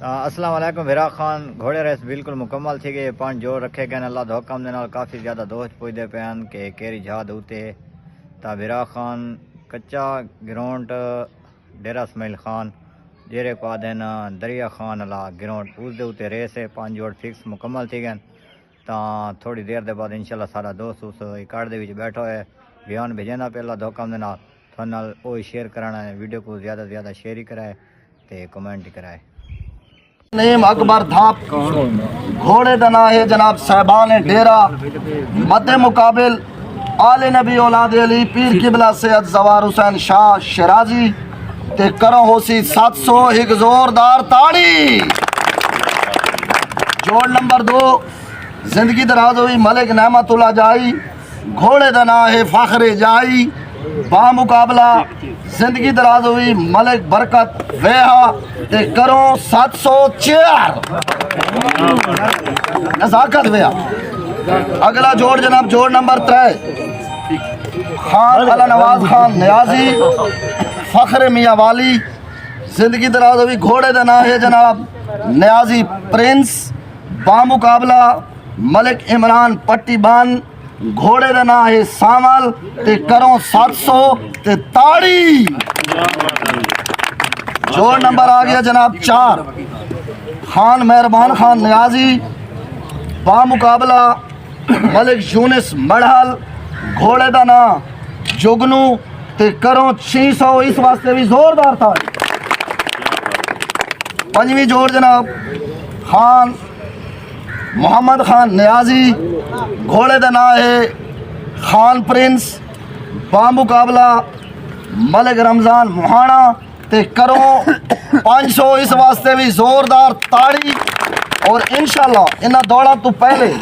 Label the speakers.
Speaker 1: السلام علیکم بھیرا خان گھوڑے ریس بالکل مکمل تھی گئی 5 جوڑ رکھے گئے اللہ دے حکم دے نال کافی زیادہ دوست پوچھتے پین کہ کیری جہاد ہوتے تا بھیرا خان کچا گراؤنڈ ڈیرا اسماعیل خان جیرے کو آدھن دریا خان اللہ گراؤنڈ اس دے ہوتے ریس ہے 5 جوڑ فکس مکمل تھی گئے تا تھوڑی دیر دے بعد انشاءاللہ سارا دوست اس اکاڑ دے وچ بیٹھا ہے بیان بھیجنا پہ اللہ دے حکم دے نال تھوڑے نال وہی شیئر کرانا ہے ویڈیو کو زیادہ سے زیادہ شیئر ہی کرائے تے کمنٹ ہی کرائے
Speaker 2: نیم اکبر دھاپ گھوڑے دنا ہے جناب صاحبان ڈیرا مد مقابل آل نبی اولاد علی پیر قبلہ سید زوار حسین شاہ شیرازی تے کرو ہوسی 700 ایک زوردار تاڑی۔ جوڑ نمبر 2 زندگی دراز ہوئی ملک نعمت اللہ جائی گھوڑے دنا ہے فخر جائی با مقابلہ زندگی دراز ہوئی ملک برکت ویہا تے کرو 704 نزاکت ویہا۔ اگلا جوڑ جناب جوڑ نمبر 3 خان علی نواز خان نیازی فخر میاں والی زندگی دراز ہوئی گھوڑے دنا ہے جناب نیازی پرنس با مقابلہ ملک عمران پٹی بان گھوڑے دنا ہے سامل تے کروں 700 تے تاڑی۔ جوڑ نمبر آگیا جناب 4 خان مہربان خان نیازی با مقابلہ ملک یونس مڑھل گھوڑے دنا جگنو تے کروں 600 اس واسطے بھی زوردار تھا۔ 5ویں جوڑ جناب خان محمد خان نیازی گھوڑے دنا ہے خان پرنس با مقابلہ ملک رمضان مہانا تے کرو 500 اس واسطے بھی زوردار تاڑی۔ اور انشاءاللہ انہاں دوڑا تو پہلے